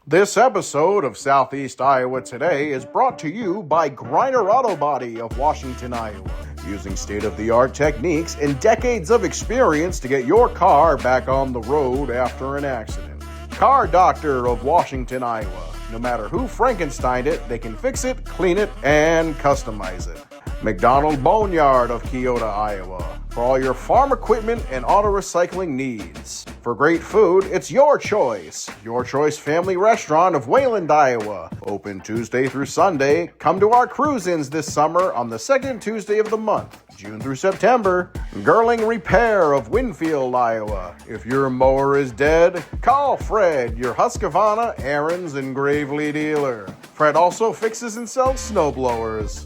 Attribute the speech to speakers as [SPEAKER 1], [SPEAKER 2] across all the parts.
[SPEAKER 1] This episode of Southeast Iowa Today is brought to you by Griner Auto Body of Washington, Iowa, using state-of-the-art techniques and decades of experience to get your car back on the road after an accident. Car Doctor of Washington, Iowa. No matter who Frankensteined it, they can fix it, clean it, and customize it. McDonald Boneyard of Keota, Iowa, for all your farm equipment and auto recycling needs. For great food, it's Your Choice. Your Choice Family Restaurant of Wayland, Iowa. Open Tuesday through Sunday. Come to our cruise-ins this summer on the second Tuesday of the month, June through September. Girling Repair of Winfield, Iowa. If your mower is dead, call Fred, your Husqvarna, Aaron's, and Gravely dealer. Fred also fixes and sells snowblowers.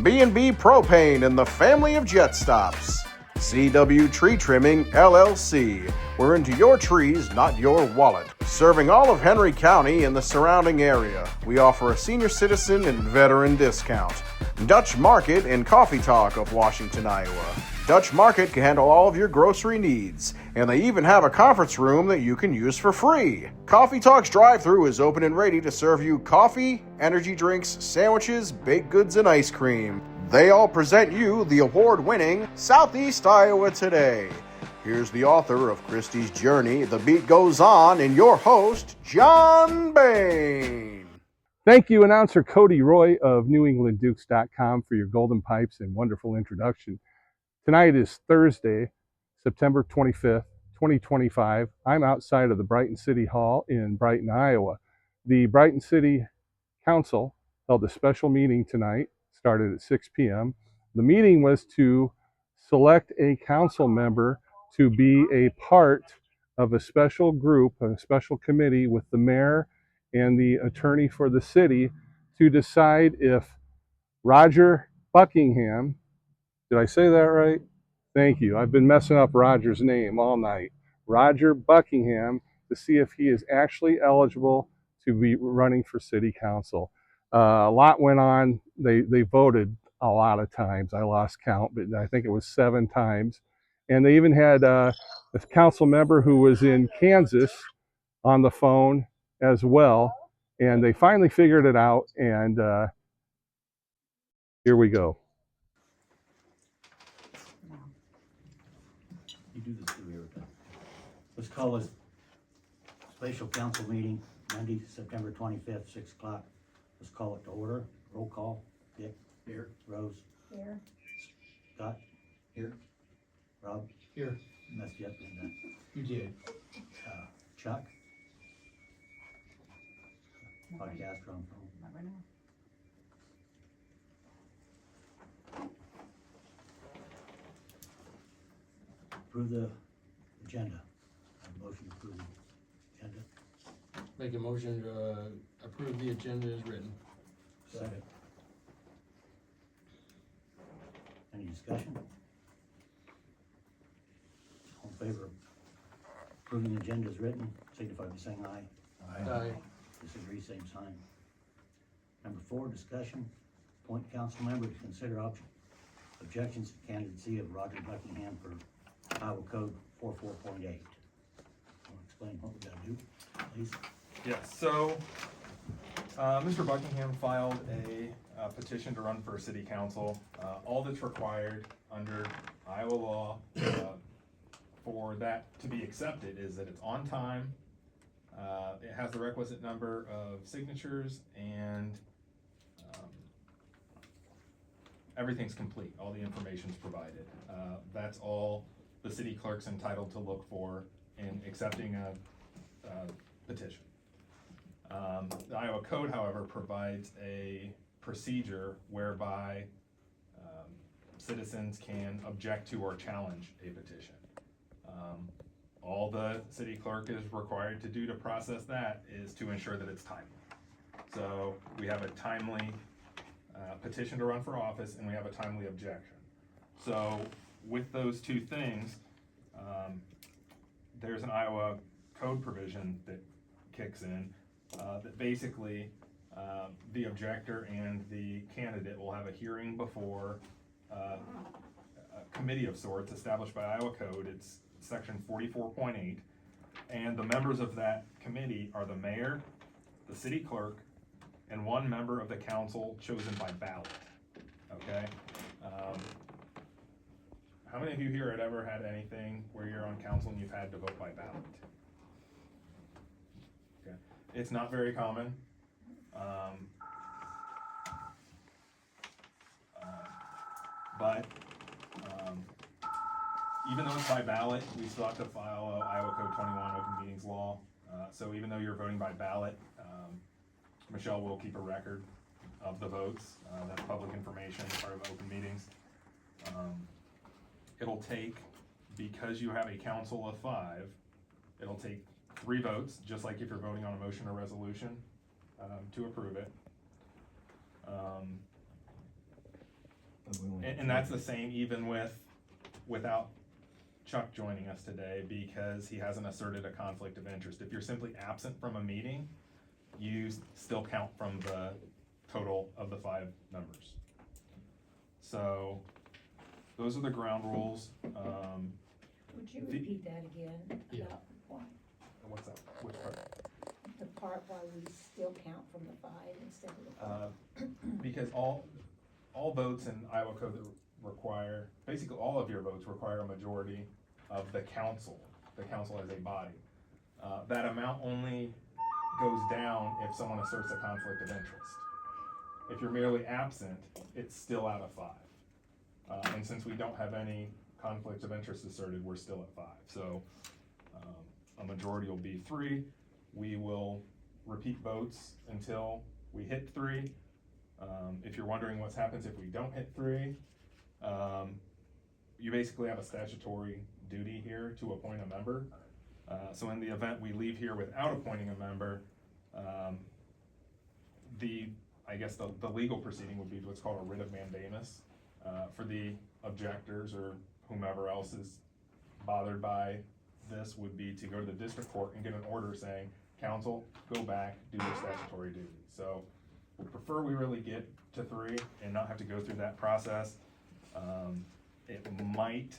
[SPEAKER 1] B&B Propane and the family of jet stops. CW Tree Trimming, LLC. We're into your trees, not your wallet. Serving all of Henry County and the surrounding area. We offer a senior citizen and veteran discount. Dutch Market and Coffee Talk of Washington, Iowa. Dutch Market can handle all of your grocery needs, and they even have a conference room that you can use for free. Coffee Talk's drive-thru is open and ready to serve you coffee, energy drinks, sandwiches, baked goods, and ice cream. They all present you the award-winning Southeast Iowa Today. Here's the author of Christie's Journey, The Beat Goes On, and your host, John Bain.
[SPEAKER 2] Thank you, announcer Cody Roy of NewEnglandDukes.com for your golden pipes and wonderful introduction. Tonight is Thursday, September 25th, 2025. I'm outside of the Brighton City Hall in Brighton, Iowa. The Brighton City Council held a special meeting tonight, started at 6 p.m. The meeting was to select a council member to be a part of a special group, a special committee with the mayor and the attorney for the city to decide if Roger Buckingham, did I say that right? Thank you. I've been messing up Roger's name all night. Roger Buckingham, to see if he is actually eligible to be running for city council. A lot went on. They voted a lot of times. I lost count, but I think it was 7 times. And they even had a council member who was in Kansas on the phone as well. And they finally figured it out. And here we go.
[SPEAKER 3] You do this every time. Let's call this special council meeting, Monday, September 25th, 6 o'clock. Let's call it to order. Roll call. Dick. Here. Rose.
[SPEAKER 4] Here.
[SPEAKER 3] Scott.
[SPEAKER 5] Here.
[SPEAKER 3] Rob.
[SPEAKER 5] Here.
[SPEAKER 3] Messed you up, didn't
[SPEAKER 5] You did.
[SPEAKER 3] I? Chuck. Podcast on phone.
[SPEAKER 4] Not right now.
[SPEAKER 3] Approve the agenda. Have a motion to approve the agenda.
[SPEAKER 5] Make a motion to approve the agenda as written.
[SPEAKER 3] Second. Any discussion? All in favor of approving the agenda as written, signify by saying aye.
[SPEAKER 5] Aye.
[SPEAKER 3] Disagree, same sign. Number 4, discussion. Appoint council member to consider objections to candidacy of Roger Buckingham for Iowa Code 44.8. Want to explain what we gotta do, please?
[SPEAKER 6] Yes, so Mr. Buckingham filed a petition to run for city council. All that's required under Iowa law for that to be accepted is that it's on time, it has the requisite number of signatures, and everything's complete, all the information's provided. That's all the city clerk's entitled to look for in accepting a petition. The Iowa Code, however, provides a procedure whereby citizens can object to or challenge a petition. All the city clerk is required to do to process that is to ensure that it's timely. So we have a timely petition to run for office, and we have a timely objection. So with those two things, there's an Iowa Code provision that kicks in that basically the objector and the candidate will have a hearing before a committee of sorts established by Iowa Code. It's section 44.8, and the members of that committee are the mayor, the city clerk, and 1 member of the council chosen by ballot, okay? How many of you here had ever had anything where you're on council and you've had to vote by ballot? Okay, it's not very common. But even though it's by ballot, we still have to file Iowa Code 21 open meetings law. So even though you're voting by ballot, Michelle will keep a record of the votes. That's public information, part of open meetings. It'll take, because you have a council of 5, it'll take 3 votes, just like if you're voting on a motion or resolution, to approve it. And that's the same even without Chuck joining us today, because he hasn't asserted a conflict of interest. If you're simply absent from a meeting, you still count from the total of the 5 members. So those are the ground rules.
[SPEAKER 4] Would you repeat that again?
[SPEAKER 5] Yeah.
[SPEAKER 4] About why?
[SPEAKER 6] What's that? Which part?
[SPEAKER 4] The part why we still count from the 5 instead of the 5?
[SPEAKER 6] Because all votes in Iowa Code that require, basically all of your votes require a majority of the council as a body. That amount only goes down if someone asserts a conflict of interest. If you're merely absent, it's still out of 5. And since we don't have any conflict of interest asserted, we're still at 5. So a majority will be 3. We will repeat votes until we hit 3. If you're wondering what happens if we don't hit 3, you basically have a statutory duty here to appoint a member. So in the event we leave here without appointing a member, I guess the legal proceeding would be what's called a writ of mandamus for the objectors or whomever else is bothered by this, would be to go to the district court and get an order saying, council, go back, do your statutory duty. So we prefer we really get to 3 and not have to go through that process. It might,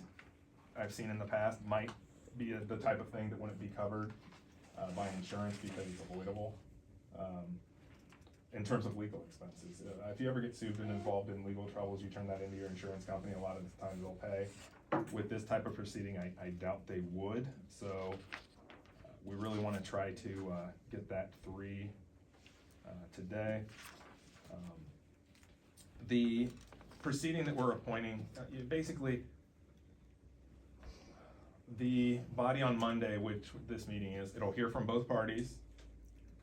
[SPEAKER 6] I've seen in the past, might be the type of thing that wouldn't be covered by insurance because it's avoidable. In terms of legal expenses, if you ever get sued and involved in legal troubles, you turn that into your insurance company. A lot of the times they'll pay. With this type of proceeding, I doubt they would. So we really want to try to get that 3 today. The proceeding that we're appointing, basically, the body on Monday, which this meeting is, it'll hear from both parties.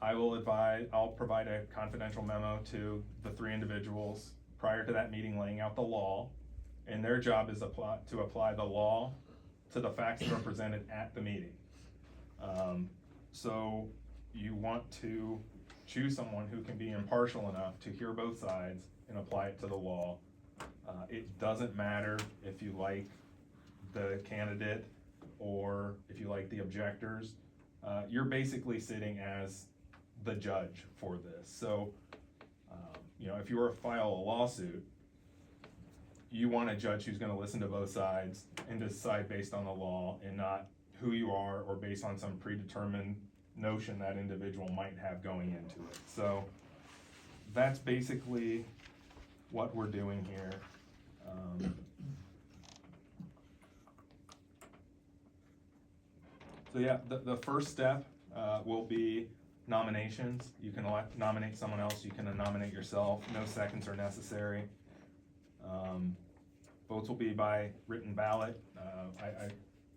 [SPEAKER 6] I'll provide a confidential memo to the 3 individuals prior to that meeting, laying out the law, and their job is to apply the law to the facts that are presented at the meeting. So you want to choose someone who can be impartial enough to hear both sides and apply it to the law. It doesn't matter if you like the candidate or if you like the objectors. You're basically sitting as the judge for this. So, if you were to file a lawsuit, you want a judge who's going to listen to both sides and decide based on the law and not who you are or based on some predetermined notion that individual might have going into it. So that's basically what we're doing here. So yeah, the first step will be nominations. You can nominate someone else, you can nominate yourself. No seconds are necessary. Votes will be by written ballot.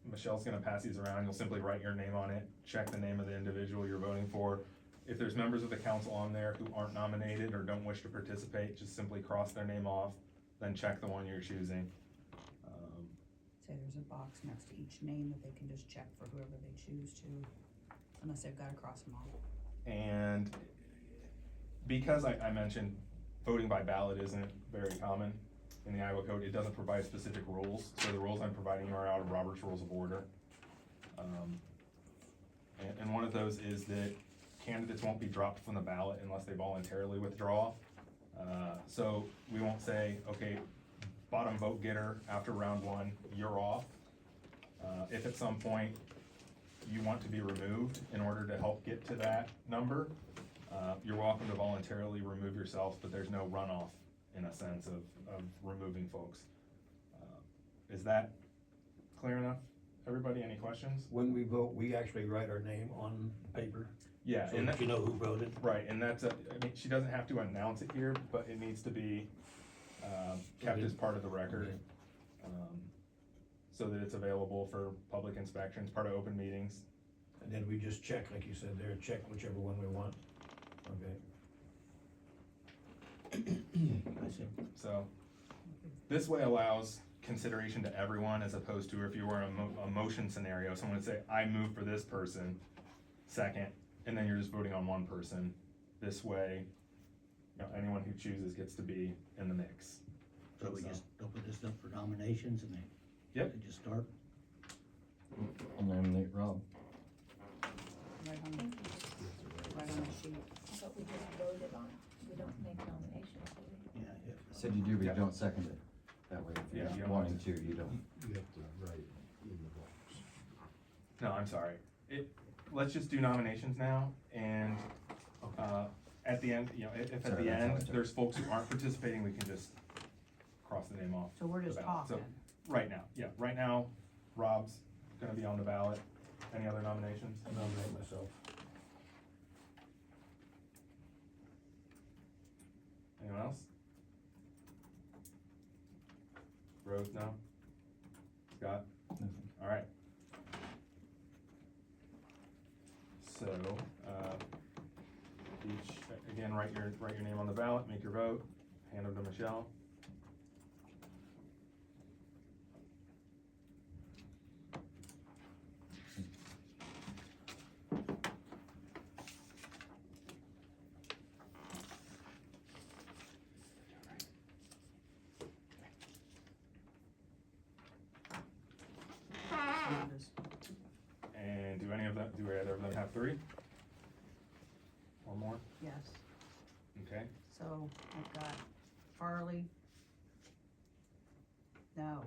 [SPEAKER 6] Michelle's gonna pass these around. You'll simply write your name on it, check the name of the individual you're voting for. If there's members of the council on there who aren't nominated or don't wish to participate, just simply cross their name off, then check the one you're choosing.
[SPEAKER 7] Say there's a box next to each name that they can just check for whoever they choose to, unless they've got to cross them off.
[SPEAKER 6] And because I mentioned voting by ballot isn't very common in the Iowa Code, it doesn't provide specific rules. So the rules I'm providing you are out of Robert's Rules of Order. And one of those is that candidates won't be dropped from the ballot unless they voluntarily withdraw. So we won't say, okay, bottom vote getter after round 1, you're off. If at some point you want to be removed in order to help get to that number, you're welcome to voluntarily remove yourselves, but there's no runoff in a sense of removing folks. Is that clear enough? Everybody, any questions?
[SPEAKER 8] When we vote, we actually write our name on paper,
[SPEAKER 6] Yeah,
[SPEAKER 3] So
[SPEAKER 6] and
[SPEAKER 3] that you know who wrote it.
[SPEAKER 6] right, and that's, I mean, she doesn't have to announce it here, but it needs to be, kept as part of the record. So that it's available for public inspections, part of open meetings.
[SPEAKER 8] and then we just check, like you said there, check whichever one we want. Okay.
[SPEAKER 3] I see.
[SPEAKER 6] So, this way allows consideration to everyone as opposed to if you were in a motion scenario, someone would say, I move for this person, second, and then you're just voting on one person. This way, you know, anyone who chooses gets to be in the mix.
[SPEAKER 3] So we just open this up for nominations and
[SPEAKER 6] Yep.
[SPEAKER 3] they just start.
[SPEAKER 9] I'll nominate Rob.
[SPEAKER 7] Right on,
[SPEAKER 4] Thank you.
[SPEAKER 7] right on the sheet.
[SPEAKER 4] But we just voted on, we don't make nominations, do we?
[SPEAKER 3] Yeah, yeah.
[SPEAKER 9] Said you do, but
[SPEAKER 6] Yeah.
[SPEAKER 9] you don't second it. That way, if
[SPEAKER 6] Yeah,
[SPEAKER 9] you're
[SPEAKER 6] you don't
[SPEAKER 9] wanting
[SPEAKER 6] have
[SPEAKER 9] to, you don't.
[SPEAKER 5] You have to write in the box.
[SPEAKER 6] No, I'm sorry. Let's just do nominations now, and, at the end, you know, if at
[SPEAKER 9] Sorry,
[SPEAKER 6] the
[SPEAKER 9] that's how I
[SPEAKER 6] end,
[SPEAKER 9] took it.
[SPEAKER 6] there's folks who aren't participating, we can just cross the name off.
[SPEAKER 7] So we're just
[SPEAKER 6] the ballot. So,
[SPEAKER 7] talking.
[SPEAKER 6] right now, yeah, right now, Rob's gonna be on the ballot. Any other nominations?
[SPEAKER 8] I nominate myself.
[SPEAKER 6] Anyone else? Rose, no? Scott?
[SPEAKER 9] Nothing.
[SPEAKER 6] All right. So, each, again, write your name on the ballot, make your vote, hand them to Michelle.
[SPEAKER 7] So we're just-
[SPEAKER 6] And do either of them have three? Or more?
[SPEAKER 7] Yes,
[SPEAKER 6] Okay,
[SPEAKER 7] so I've got Farley. No.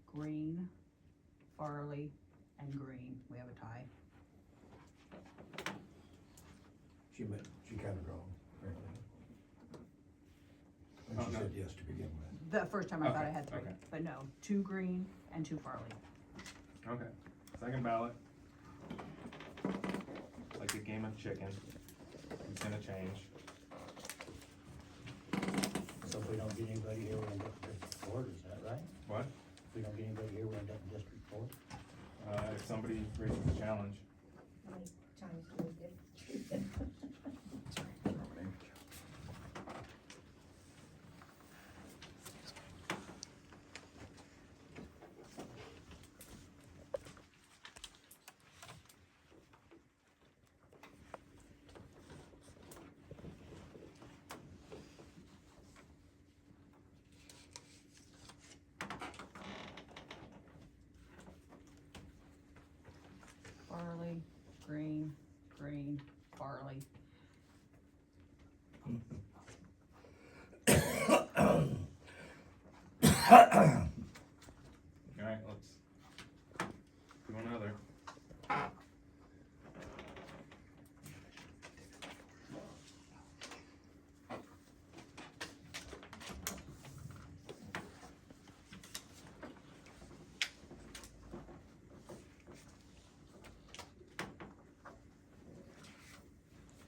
[SPEAKER 7] Green, Farley, and Green. We have a tie.
[SPEAKER 8] She kind of wrong, apparently. And
[SPEAKER 6] Oh,
[SPEAKER 8] she
[SPEAKER 6] no.
[SPEAKER 8] said yes to begin with.
[SPEAKER 7] The first time I thought I
[SPEAKER 6] Okay,
[SPEAKER 7] had three,
[SPEAKER 6] okay.
[SPEAKER 7] but no, 2 Green and 2 Farley.
[SPEAKER 6] okay. Second ballot. Like a game of chicken. It's gonna change.
[SPEAKER 3] So if we don't get anybody here, we're in District 4, is that right?
[SPEAKER 6] What?
[SPEAKER 3] If we don't get anybody here, we're in District 4?
[SPEAKER 6] If somebody raises a challenge.
[SPEAKER 4] How many times do we get?
[SPEAKER 7] Farley, Green, Green, Farley.
[SPEAKER 6] Alright, let's do another.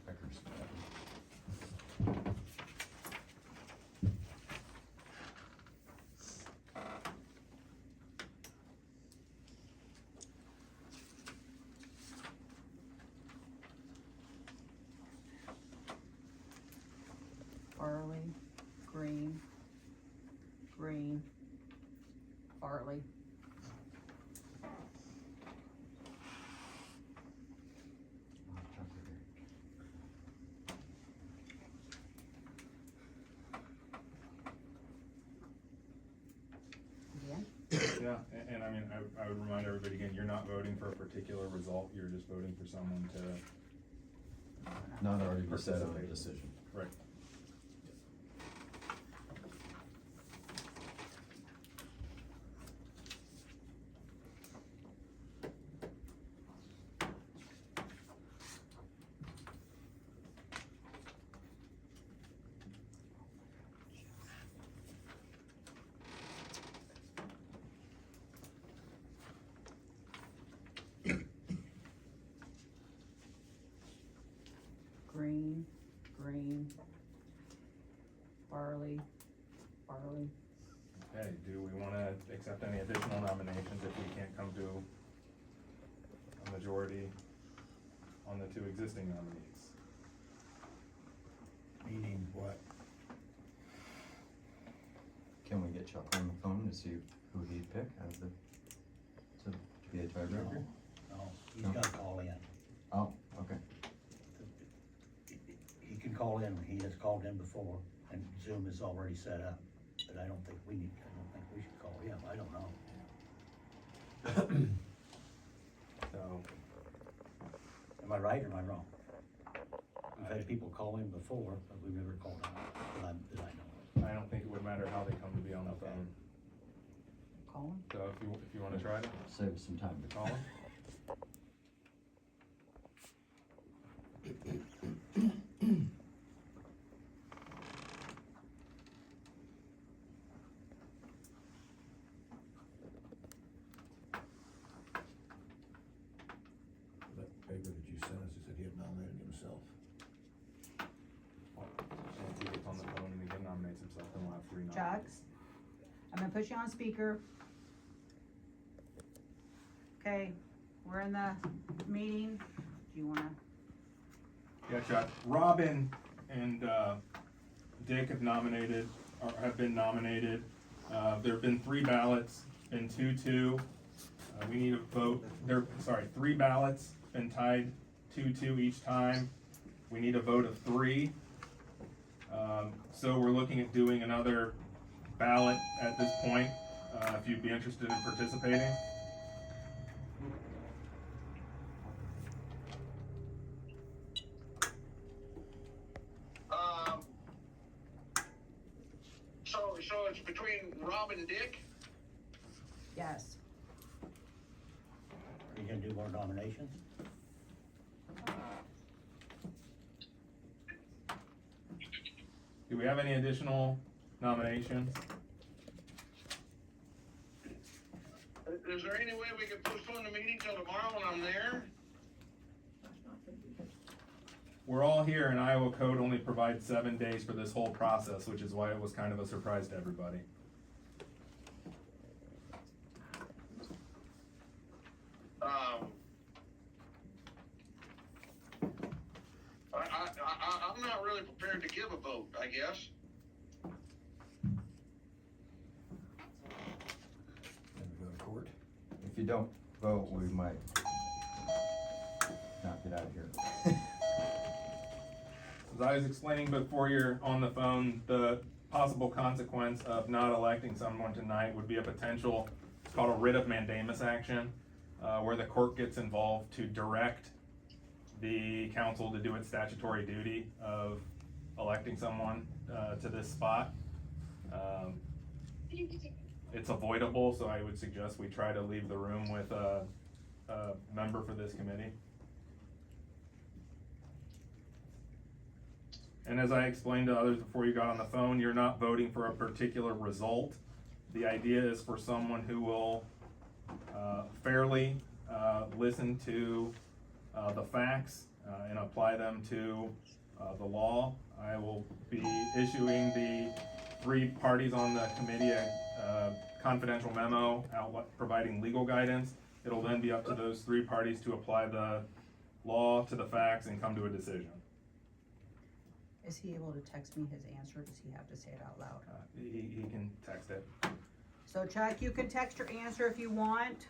[SPEAKER 9] Becker's.
[SPEAKER 7] Farley, Green, Green, Farley. Again?
[SPEAKER 6] Yeah, and I mean, I would remind everybody again, you're not voting for a particular result, you're just voting for someone to,
[SPEAKER 9] Not already be set on a
[SPEAKER 6] Participate.
[SPEAKER 9] decision.
[SPEAKER 6] right.
[SPEAKER 7] Green, Farley.
[SPEAKER 6] Okay, do we wanna accept any additional nominations if we can't come to a majority on the two existing nominees?
[SPEAKER 8] Meaning what?
[SPEAKER 9] Can we get Chuck on the phone to see who he'd pick as the, to be a tiebreaker?
[SPEAKER 3] No, he's
[SPEAKER 9] No.
[SPEAKER 3] gotta call in.
[SPEAKER 9] Oh, okay.
[SPEAKER 3] He can call in, he has called in before, and Zoom is already set up, but I don't think we should call him, I don't know.
[SPEAKER 6] So,
[SPEAKER 3] Am I right or am I wrong? We've had people call in before, but we've never called out, that I know
[SPEAKER 6] I don't think it would matter how they come to be on the phone.
[SPEAKER 7] Call him.
[SPEAKER 6] So if you wanna try to
[SPEAKER 9] Save us some time to
[SPEAKER 6] call them?
[SPEAKER 8] That paper that you sent us, he said he had nominated himself.
[SPEAKER 6] Once he gets on the phone and again nominates himself, then we'll have three
[SPEAKER 7] Chuck,
[SPEAKER 6] nominees.
[SPEAKER 7] I'm gonna put you on speaker. Okay, we're in the meeting. Do you wanna?
[SPEAKER 6] Yeah, Chuck. Robin and Dick have nominated, or have been nominated. There have been 3 ballots, been 2-2. We need a vote, three ballots, been tied 2-2 each time. We need a vote of 3. So we're looking at doing another ballot at this point, if you'd be interested in participating.
[SPEAKER 10] So it's between Rob and Dick?
[SPEAKER 7] Yes.
[SPEAKER 3] Are you gonna do more nominations?
[SPEAKER 6] Do we have any additional nominations?
[SPEAKER 10] Is there any way we could postpone the meeting till tomorrow when I'm there?
[SPEAKER 6] We're all here and Iowa code only provides 7 days for this whole process, which is why it was kind of a surprise to everybody.
[SPEAKER 10] I'm not really prepared to give a vote, I guess.
[SPEAKER 8] Then we go to court.
[SPEAKER 9] If you don't vote, we might not get out of here.
[SPEAKER 6] As I was explaining before you're on the phone, the possible consequence of not electing someone tonight would be a potential, it's called a writ of mandamus action, where the court gets involved to direct the council to do its statutory duty of electing someone to this spot. It's avoidable, so I would suggest we try to leave the room with a member for this committee. And as I explained to others before you got on the phone, you're not voting for a particular result. The idea is for someone who will fairly listen to the facts and apply them to the law. I will be issuing the 3 parties on the committee a confidential memo providing legal guidance. It'll then be up to those 3 parties to apply the law to the facts and come to a decision.
[SPEAKER 7] Is he able to text me his answer? Does he have to say it out loud?
[SPEAKER 6] He can text it.
[SPEAKER 7] So Chuck, you can text your answer if you want.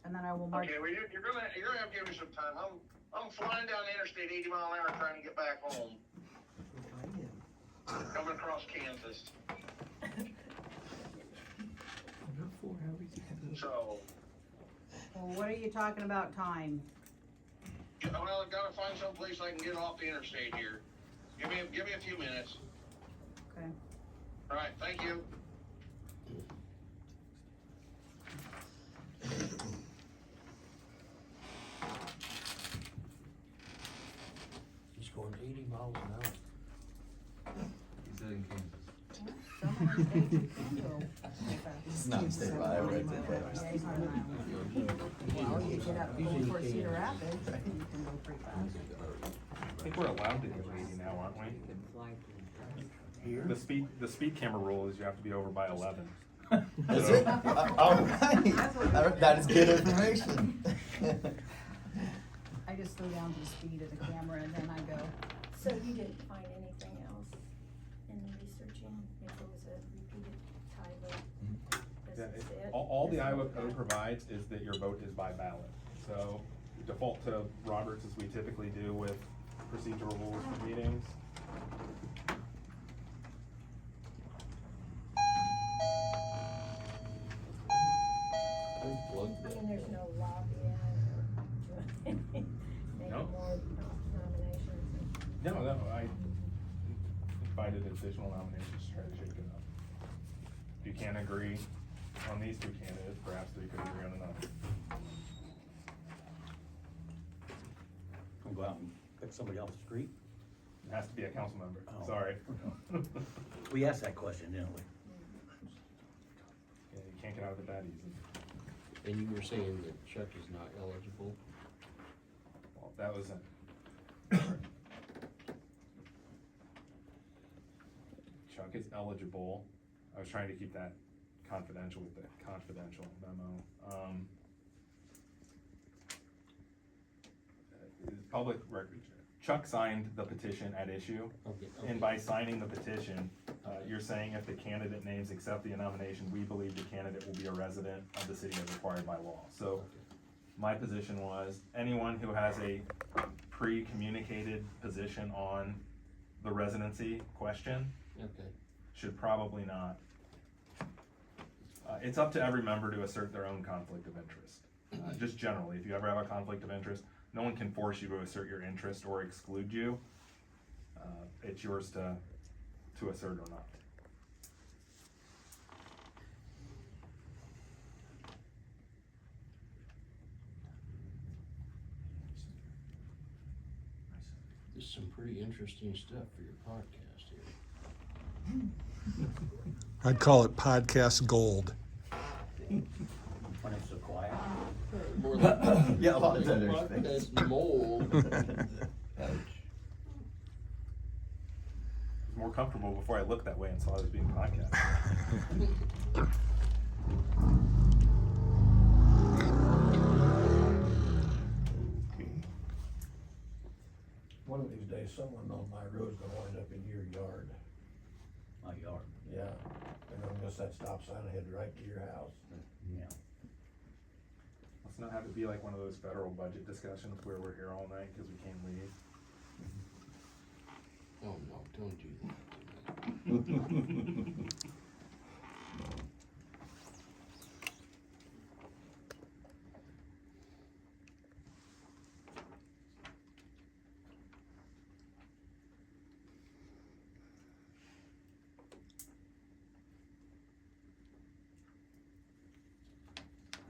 [SPEAKER 7] And then I will mark.
[SPEAKER 10] Okay, well, you're gonna have to give me some time. I'm flying down the interstate 80 mile an hour trying to get back home. Coming across Kansas. So,
[SPEAKER 7] Well, what are you talking about time?
[SPEAKER 10] well, I've gotta find some place I can get off the interstate here. Give me a few minutes.
[SPEAKER 7] Okay.
[SPEAKER 10] All right, thank you.
[SPEAKER 8] He's going 80 miles an hour.
[SPEAKER 9] He's in Kansas.
[SPEAKER 7] Some of the states you can go pretty fast.
[SPEAKER 9] It's not a state of Iowa, it's in Kansas.
[SPEAKER 7] Yeah, he's not an island. Well, you get up over Cedar Rapids, you can go pretty fast.
[SPEAKER 6] think we're allowed to go 80 now, aren't we?
[SPEAKER 3] Here?
[SPEAKER 6] The speed camera rule is you have to be over by 11.
[SPEAKER 9] Is it? All right. That is good information.
[SPEAKER 7] I just slow down to the speed of the camera and then I go,
[SPEAKER 4] So you didn't find anything else in researching, if it was a repeated tie vote?
[SPEAKER 6] Yeah,
[SPEAKER 4] This is it?
[SPEAKER 6] all the
[SPEAKER 4] This is
[SPEAKER 6] Iowa
[SPEAKER 4] what
[SPEAKER 6] code
[SPEAKER 4] that-
[SPEAKER 6] provides is that your vote is by ballot. So default to Roberts as we typically do with procedural rules for meetings.
[SPEAKER 4] I mean, there's no lobbying or making
[SPEAKER 6] No.
[SPEAKER 4] more nominations.
[SPEAKER 6] No, I invited additional nominations to try to shake it up. If you can't agree on these two candidates, perhaps they could agree on another.
[SPEAKER 3] I'll go out and pick somebody off the street.
[SPEAKER 6] It has to be a council member,
[SPEAKER 3] Oh.
[SPEAKER 6] sorry.
[SPEAKER 3] We asked that question, didn't we?
[SPEAKER 6] Yeah, you can't get out of it that easy.
[SPEAKER 5] And you were saying that Chuck is not eligible?
[SPEAKER 6] Well, that was a. Chuck is eligible. I was trying to keep that confidential with the confidential memo. Public record, Chuck signed the petition at issue.
[SPEAKER 5] Okay.
[SPEAKER 6] And by signing the petition, you're saying if the candidate names accept the nomination, we believe the candidate will be a resident of the city as required by law. So my position was, anyone who has a pre-communicated position on the residency question
[SPEAKER 5] Okay.
[SPEAKER 6] should probably not. It's up to every member to assert their own conflict of interest. Just generally, if you ever have a conflict of interest, no one can force you to assert your interest or exclude you. It's yours to assert or not.
[SPEAKER 5] This is some pretty interesting stuff for your podcast here.
[SPEAKER 2] I'd call it podcast gold.
[SPEAKER 3] When it's so quiet.
[SPEAKER 5] More like
[SPEAKER 9] Yeah, a lot of better
[SPEAKER 5] podcast mold.
[SPEAKER 6] I was more comfortable before I looked that way and saw it was being podcast.
[SPEAKER 8] One of these days, someone on my road's gonna wind up in your yard.
[SPEAKER 3] My yard.
[SPEAKER 8] Yeah, and I'm gonna set stop sign and head right to your house.
[SPEAKER 3] Yeah.
[SPEAKER 6] Let's not have it be like one of those federal budget discussions where we're here all night because we can't leave.
[SPEAKER 5] Oh, no, don't do that.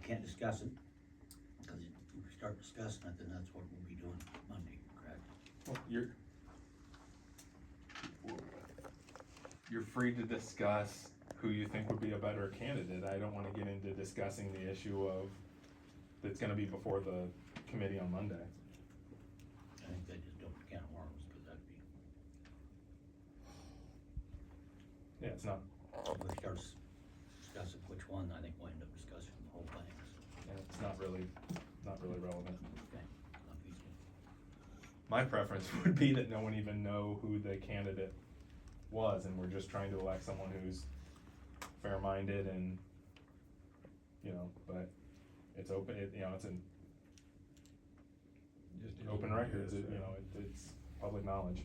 [SPEAKER 3] Can't discuss it, because if we start discussing it, then that's what we'll be doing Monday, correct?
[SPEAKER 6] Well, you're free to discuss who you think would be a better candidate. I don't wanna get into discussing the issue of, that's gonna be before the committee on Monday.
[SPEAKER 3] I think they just don't can of worms, because that'd be,
[SPEAKER 6] Yeah, it's not,
[SPEAKER 3] if we start discussing which one, I think we'll end up discussing the whole thing.
[SPEAKER 6] yeah, it's not really relevant.
[SPEAKER 3] Okay, not feasible.
[SPEAKER 6] My preference would be that no one even know who the candidate was, and we're just trying to elect someone who's fair-minded and, but it's open, it's an open records, it's public knowledge.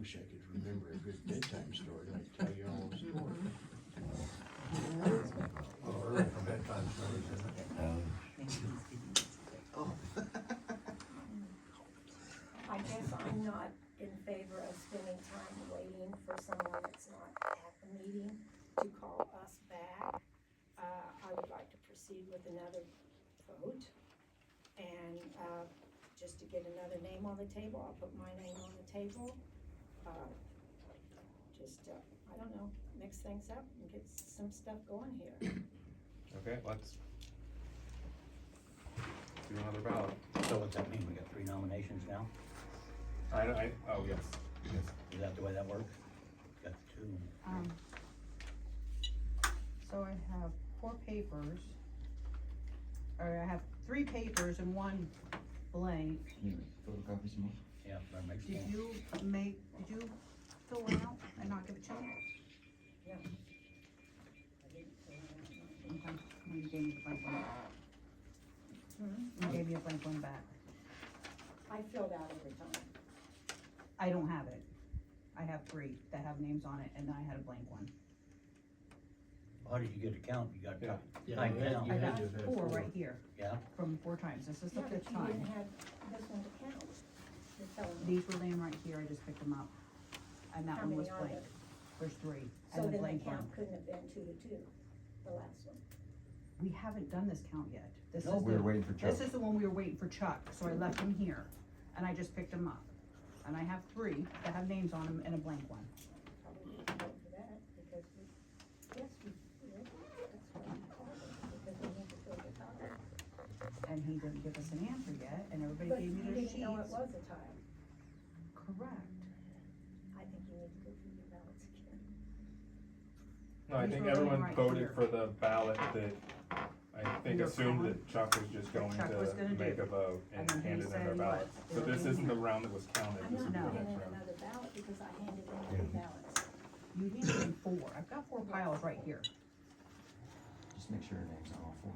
[SPEAKER 5] wish I could remember a good bedtime story like tell you all the story.
[SPEAKER 8] Oh, we're ready for bedtime stories, isn't it?
[SPEAKER 4] I guess I'm not in favor of spending time waiting for someone that's not at the meeting to call us back. I would like to proceed with another vote. And, just to get another name on the table, I'll put my name on the table. I don't know, mix things up and get some stuff going here.
[SPEAKER 6] Okay, let's do another ballot.
[SPEAKER 3] So what's that mean? We got 3 nominations now?
[SPEAKER 6] Oh, yes, yes.
[SPEAKER 3] Is that the way that works? Got 2.
[SPEAKER 7] So I have 4 papers, or I have 3 papers and 1 blank.
[SPEAKER 9] Can you photocopy some more?
[SPEAKER 3] Yeah, that makes
[SPEAKER 7] Did
[SPEAKER 3] sense.
[SPEAKER 7] you fill one out and not give it to me?
[SPEAKER 4] No.
[SPEAKER 7] Okay, well, you gave me the blank one back. You gave me a blank one back.
[SPEAKER 4] I filled out every time.
[SPEAKER 7] I don't have it. I have 3 that have names on it, and then I had a blank one.
[SPEAKER 3] How did you get a count? You got
[SPEAKER 6] Yeah.
[SPEAKER 3] typed
[SPEAKER 5] you had-
[SPEAKER 3] down?
[SPEAKER 5] you
[SPEAKER 7] I
[SPEAKER 5] had
[SPEAKER 7] got
[SPEAKER 5] to have had
[SPEAKER 7] 4 right here,
[SPEAKER 3] Yeah?
[SPEAKER 7] from 4 times. This is the
[SPEAKER 4] Yeah,
[SPEAKER 7] 5th
[SPEAKER 4] but you didn't
[SPEAKER 7] time.
[SPEAKER 4] have this one to count. You're telling me.
[SPEAKER 7] These were laying right here, I just picked them up. And that
[SPEAKER 4] How
[SPEAKER 7] one
[SPEAKER 4] many
[SPEAKER 7] was
[SPEAKER 4] are
[SPEAKER 7] blank.
[SPEAKER 4] there?
[SPEAKER 7] There's 3,
[SPEAKER 4] So
[SPEAKER 7] and the
[SPEAKER 4] then the
[SPEAKER 7] blank one.
[SPEAKER 4] count couldn't have been 2 to 2, the last one.
[SPEAKER 7] We haven't done this count yet. This
[SPEAKER 3] No,
[SPEAKER 7] is
[SPEAKER 9] We were
[SPEAKER 7] the,
[SPEAKER 9] waiting for Chuck.
[SPEAKER 7] this is the one we were waiting for Chuck, so I left him here, and I just picked them up. And I have 3 that have names on them and a blank one.
[SPEAKER 4] Probably need to vote for that, because we, yes, we did. That's why we called it, because we need to fill the tie.
[SPEAKER 7] And he didn't give us an answer yet, and everybody
[SPEAKER 4] But
[SPEAKER 7] gave me
[SPEAKER 4] you
[SPEAKER 7] their sheets.
[SPEAKER 4] didn't know it was a tie.
[SPEAKER 7] Correct.
[SPEAKER 4] I think you need to go through your ballots again.
[SPEAKER 6] No, I
[SPEAKER 7] These
[SPEAKER 6] think
[SPEAKER 7] were
[SPEAKER 6] everyone
[SPEAKER 7] right
[SPEAKER 6] voted
[SPEAKER 7] here.
[SPEAKER 6] for the ballot that I think
[SPEAKER 7] You're
[SPEAKER 6] assumed
[SPEAKER 7] calling?
[SPEAKER 6] that Chuck was just going
[SPEAKER 7] Chuck was
[SPEAKER 6] to
[SPEAKER 7] gonna
[SPEAKER 6] make
[SPEAKER 7] do.
[SPEAKER 6] a vote and
[SPEAKER 7] And then he
[SPEAKER 6] handed in their
[SPEAKER 7] said
[SPEAKER 6] ballot.
[SPEAKER 7] what?
[SPEAKER 6] So this
[SPEAKER 7] It'll be
[SPEAKER 6] isn't the
[SPEAKER 7] here.
[SPEAKER 6] round that was counted,
[SPEAKER 4] I'm
[SPEAKER 6] this would
[SPEAKER 4] not
[SPEAKER 6] be the
[SPEAKER 7] No.
[SPEAKER 6] next
[SPEAKER 4] handing in
[SPEAKER 6] round.
[SPEAKER 4] another ballot because I handed in 3 ballots.
[SPEAKER 7] You handed in 4. I've got 4 piles right here.
[SPEAKER 9] Just make sure your name's on all 4.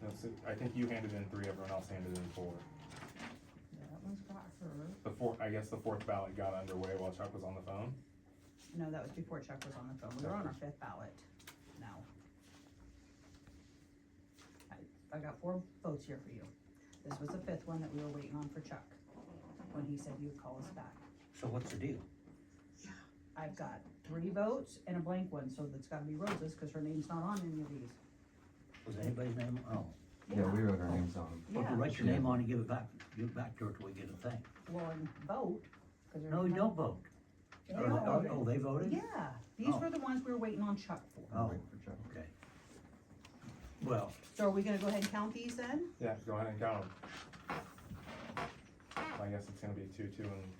[SPEAKER 6] No, so I think you handed in 3, everyone else handed in 4.
[SPEAKER 7] That one's got her.
[SPEAKER 6] I guess the 4th ballot got underway while Chuck was on the phone.
[SPEAKER 7] No, that was before Chuck was on the phone. We were on our 5th ballot now. I got 4 votes here for you. This was the 5th one that we were waiting on for Chuck, when he said he would call us back.
[SPEAKER 3] So what's the deal?
[SPEAKER 7] I've got 3 votes and a blank one, so that's gotta be Rose's, cause her name's not on any of these.
[SPEAKER 3] Was anybody's name? Oh.
[SPEAKER 9] Yeah, we wrote our names on them.
[SPEAKER 3] Well, if you write your name on and give it back to her till we get a thing.
[SPEAKER 7] Well, and vote, cause there's.
[SPEAKER 3] No, you don't vote.
[SPEAKER 7] They
[SPEAKER 3] Oh,
[SPEAKER 7] voted.
[SPEAKER 3] oh, they voted?
[SPEAKER 7] Yeah, these
[SPEAKER 3] Oh.
[SPEAKER 7] were the ones we were waiting on Chuck for.
[SPEAKER 3] Oh.
[SPEAKER 9] Waiting for Chuck.
[SPEAKER 3] Okay. Well,
[SPEAKER 7] So are we gonna go ahead and count these then?
[SPEAKER 6] Yeah, go ahead and count them. I guess it's gonna be 2, 2, and,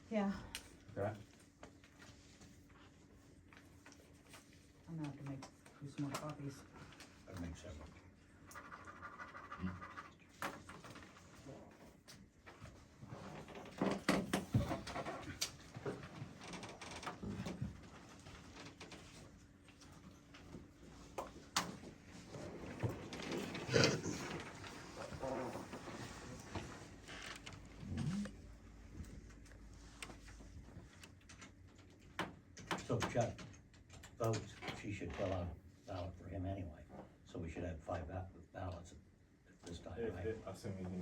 [SPEAKER 7] Yeah.
[SPEAKER 6] okay?
[SPEAKER 7] I'm gonna have to do some more copies.
[SPEAKER 3] that makes sense. So Chuck votes, she should fill out a ballot for him anyway, so we should have 5 ballots at this time, right?
[SPEAKER 6] Assuming he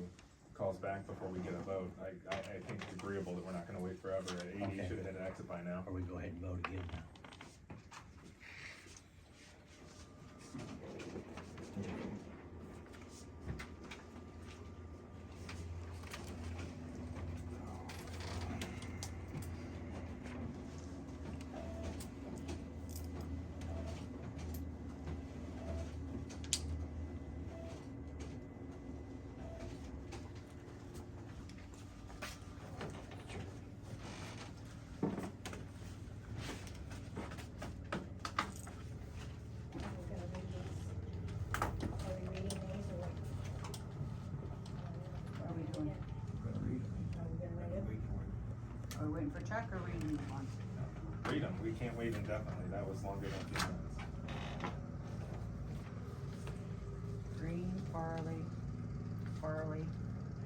[SPEAKER 6] calls back before we get a vote, I think it's agreeable that we're not gonna wait forever. AD
[SPEAKER 3] Okay.
[SPEAKER 6] should have hit an exit by now.
[SPEAKER 3] Or we go ahead and vote again now.
[SPEAKER 4] We're gonna read these. Are we reading these or what?
[SPEAKER 7] What are we doing?
[SPEAKER 8] Gonna read them.
[SPEAKER 4] Are we gonna read it?
[SPEAKER 7] Are we waiting for Chuck or reading these ones?
[SPEAKER 6] Read them, we can't wait indefinitely, that was longer than a few minutes.
[SPEAKER 7] Green, Farley,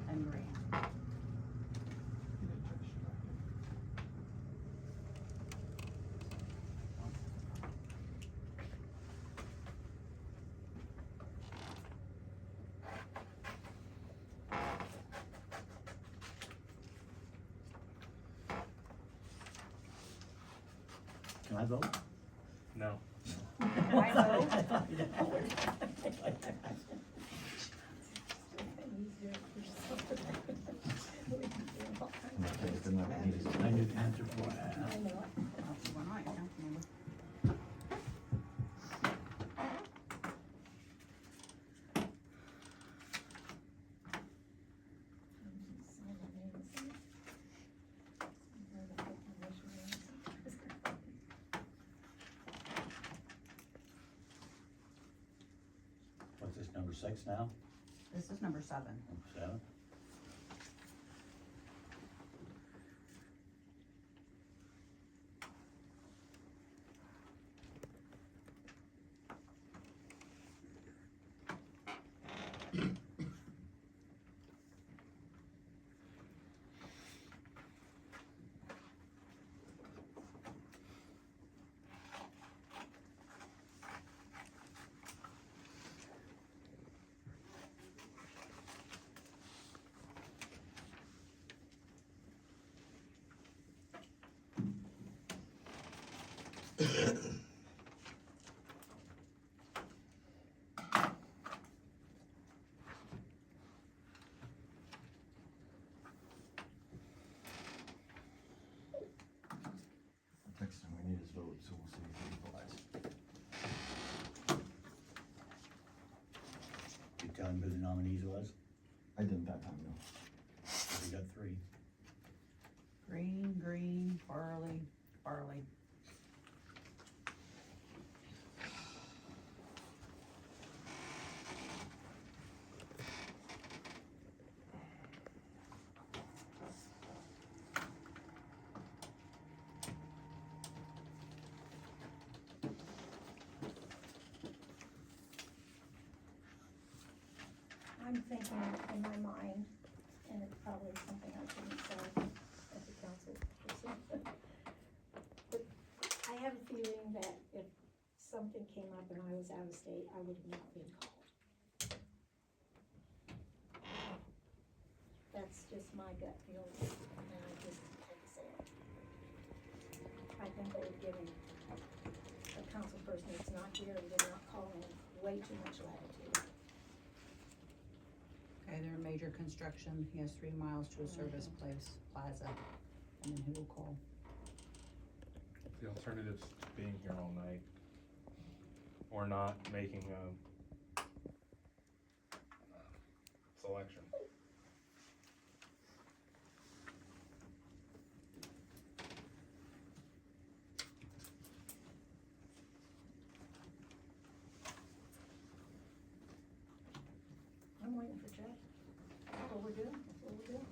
[SPEAKER 7] and Green.
[SPEAKER 3] I vote?
[SPEAKER 6] No.
[SPEAKER 7] I vote.
[SPEAKER 3] I knew the answer for that.
[SPEAKER 4] I know it.
[SPEAKER 7] We're not, your council member.
[SPEAKER 3] What's this, number 6 now?
[SPEAKER 7] This is number 7.
[SPEAKER 3] Number 7?
[SPEAKER 9] Next time we need his vote, so we'll see if he applies.
[SPEAKER 3] You tell him who the nominees was?
[SPEAKER 9] I didn't that time, no.
[SPEAKER 3] We got 3.
[SPEAKER 7] Green, Farley, Farley.
[SPEAKER 4] I'm thinking in my mind, and it's probably something I shouldn't say at the council person, but I have a feeling that if something came up and I was out of state, I would have not been called. That's just my gut feeling, and I just hate to say it. I think they would give him, a council person that's not here, they're not calling way too much latitude.
[SPEAKER 7] Okay, they're in major construction. He has 3 miles to a service place, plaza, and then he will call.
[SPEAKER 6] The alternative's being here all night, or not making a selection.
[SPEAKER 4] I'm waiting for Jeff. That's what we're doing, that's what we're doing.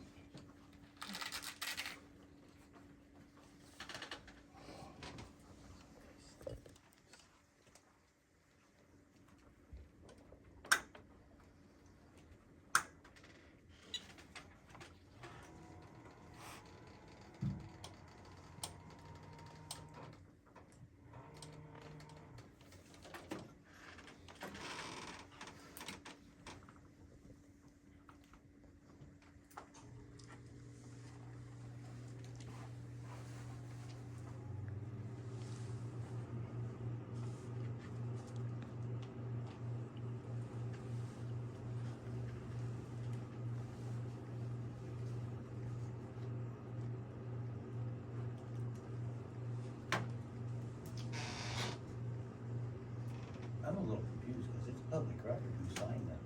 [SPEAKER 3] I'm a little confused because it's public record who signed that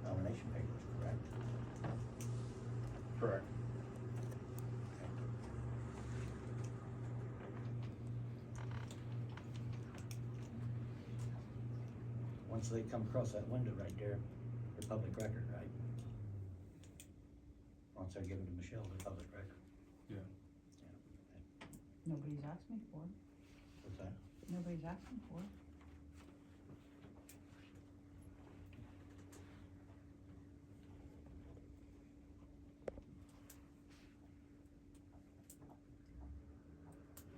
[SPEAKER 3] nomination papers, correct?
[SPEAKER 6] Correct.
[SPEAKER 3] Once they come across that window right there, they're public record, right? Once I give it to Michelle, they're public record.
[SPEAKER 6] Yeah.
[SPEAKER 7] Nobody's asked me for it.
[SPEAKER 3] What's that?
[SPEAKER 7] Nobody's asked me for it.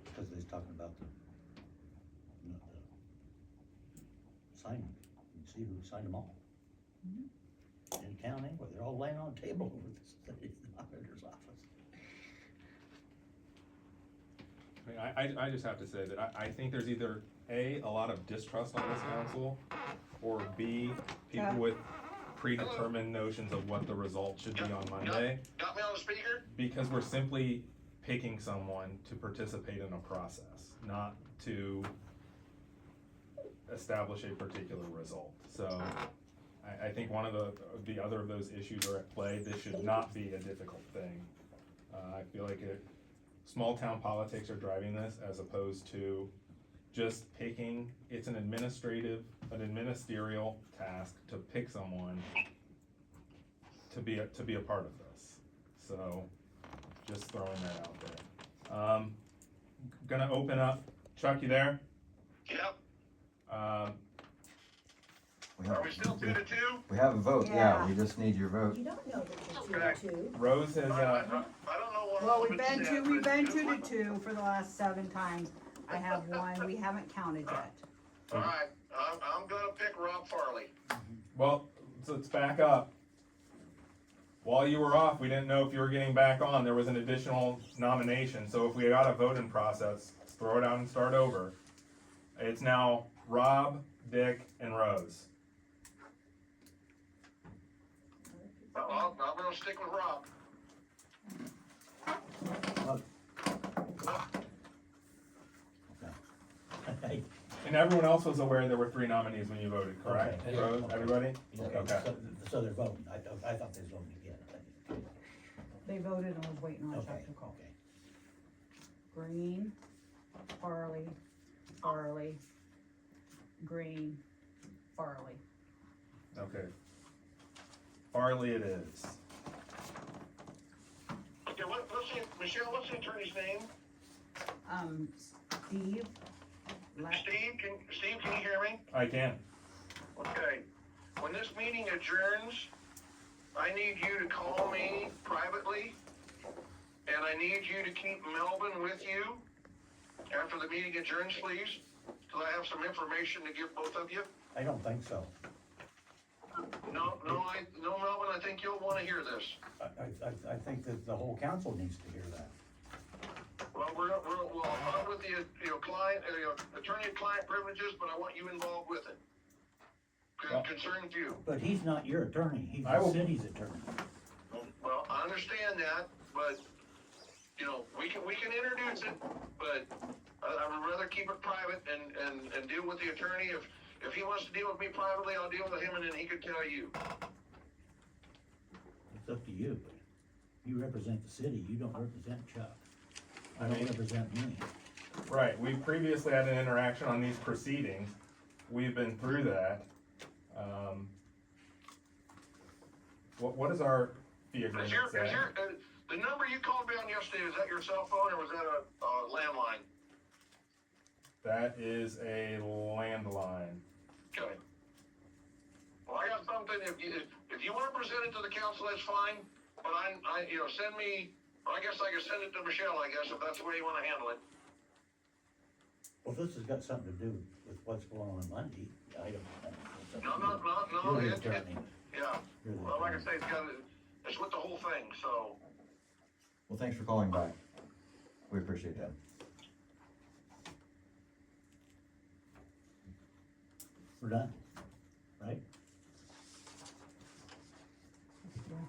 [SPEAKER 3] Because they're talking about the signing. You can see who signed them all. In county, where they're all laying on a table over the auditor's office.
[SPEAKER 6] I just have to say that I think there's either A, a lot of distrust on this council, or B, people with predetermined notions of what the result should be on Monday.
[SPEAKER 10] Got me on the speaker?
[SPEAKER 6] Because we're simply picking someone to participate in a process, not to establish a particular result. So I think one of the other of those issues are at play. This should not be a difficult thing. I feel like small town politics are driving this as opposed to just picking. It's an ministerial task to pick someone to be a part of this. So just throwing that out there. Gonna open up. Chuck, you there?
[SPEAKER 10] Yep.
[SPEAKER 9] We
[SPEAKER 10] Are we still 2-2?
[SPEAKER 9] We have a vote,
[SPEAKER 4] Yeah.
[SPEAKER 9] yeah, we just need your vote.
[SPEAKER 4] You don't know that
[SPEAKER 10] Okay.
[SPEAKER 4] it's 2-2.
[SPEAKER 6] Rose has,
[SPEAKER 10] I don't know what.
[SPEAKER 7] Well,
[SPEAKER 10] all
[SPEAKER 7] we've
[SPEAKER 10] of it
[SPEAKER 7] been
[SPEAKER 10] said,
[SPEAKER 7] we've
[SPEAKER 10] but
[SPEAKER 7] been
[SPEAKER 10] it
[SPEAKER 7] 2 to
[SPEAKER 10] was-
[SPEAKER 7] 2 for the last 7 times. I have 1, we haven't counted yet.
[SPEAKER 10] All right, I'm gonna pick Rob Farley.
[SPEAKER 6] well, so let's back up. While you were off, we didn't know if you were getting back on. There was an additional nomination. So if we got a voting process, let's throw it out and start over. It's now Rob, Dick, and Rose.
[SPEAKER 10] I'm gonna stick with Rob.
[SPEAKER 3] Okay.
[SPEAKER 10] And
[SPEAKER 6] everyone else was aware there were 3 nominees when you voted, correct?
[SPEAKER 3] Okay.
[SPEAKER 6] Rose, everybody? Okay.
[SPEAKER 3] So they're voting, I thought they was voting again.
[SPEAKER 7] They voted and was waiting on
[SPEAKER 3] Okay,
[SPEAKER 7] Chuck to call.
[SPEAKER 3] okay.
[SPEAKER 7] Green, Farley, Farley, Green, Farley.
[SPEAKER 6] Okay. Farley it is.
[SPEAKER 10] Okay, Michelle, what's the attorney's name?
[SPEAKER 7] Steve.
[SPEAKER 10] Steve, can you hear me?
[SPEAKER 6] I can.
[SPEAKER 10] Okay, when this meeting adjourns, I need you to call me privately, and I need you to keep Melvin with you after the meeting adjourns, please, because I have some information to give both of you.
[SPEAKER 3] I don't think so.
[SPEAKER 10] No, Melvin, I think you'll want to hear this.
[SPEAKER 3] I think that the whole council needs to hear that.
[SPEAKER 10] Well, we'll talk with the, client, attorney-client privileges, but I want you involved with it. Concerning you.
[SPEAKER 3] But he's not your attorney, he's
[SPEAKER 6] I
[SPEAKER 3] the
[SPEAKER 6] will-
[SPEAKER 3] city's attorney.
[SPEAKER 10] Well, I understand that, but, we can introduce it, but I would rather keep it private and deal with the attorney. If he wants to deal with me privately, I'll deal with him and then he could tell you.
[SPEAKER 3] It's up to you, but you represent the city, you don't represent Chuck. I don't represent me.
[SPEAKER 6] Right, we previously had an interaction on these proceedings. We've been through that. What does our fee agreement say?
[SPEAKER 10] The number you called me on yesterday, is that your cell phone or was that a landline?
[SPEAKER 6] That is a landline.
[SPEAKER 10] Okay. Well, I got something, if you want to present it to the council, that's fine, but send me, I guess I can send it to Michelle, I guess, if that's the way you want to handle it.
[SPEAKER 3] Well, this has got something to do with what's going on Monday, I don't know.
[SPEAKER 10] No,
[SPEAKER 3] You're the attorney.
[SPEAKER 10] yeah.
[SPEAKER 3] You're the
[SPEAKER 10] Well, like I
[SPEAKER 3] attorney.
[SPEAKER 10] say, it's with the whole thing, so.
[SPEAKER 9] Well, thanks for calling back. We appreciate that.
[SPEAKER 3] We're done, right?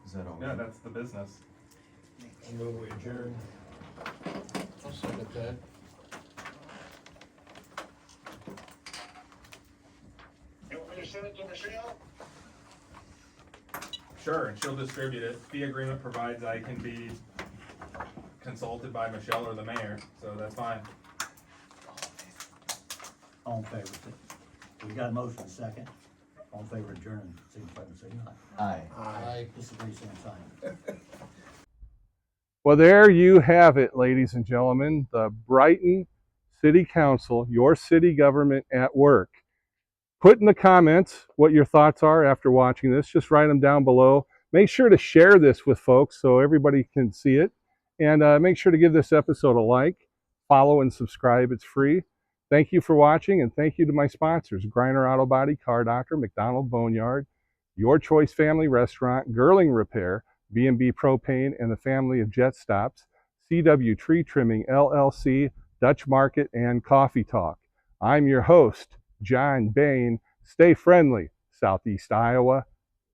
[SPEAKER 9] Is that all?
[SPEAKER 6] Yeah, that's the business.
[SPEAKER 8] I move we adjourn.
[SPEAKER 5] I'll second that.
[SPEAKER 10] You want me to send it to Michelle?
[SPEAKER 6] Sure, and she'll distribute it. Fee agreement provides I can be consulted by Michelle or the mayor, so that's fine.
[SPEAKER 3] All in favor, we got a motion, second. All in favor, adjourn, signify by saying aye.
[SPEAKER 9] Aye.
[SPEAKER 5] Aye.
[SPEAKER 3] Disagree, same sign.
[SPEAKER 2] Well, there you have it, ladies and gentlemen. The Brighton City Council, your city government at work. Put in the comments what your thoughts are after watching this. Just write them down below. Make sure to share this with folks so everybody can see it. And make sure to give this episode a like, follow, and subscribe. It's free. Thank you for watching, and thank you to my sponsors, Griner Auto Body, Car Doctor, McDonald Boneyard, Your Choice Family Restaurant, Girling Repair, B&B Propane, and the family of Jet Stops, CW Tree Trimming LLC, Dutch Market, and Coffee Talk. I'm your host, John Bain. Stay friendly, Southeast Iowa.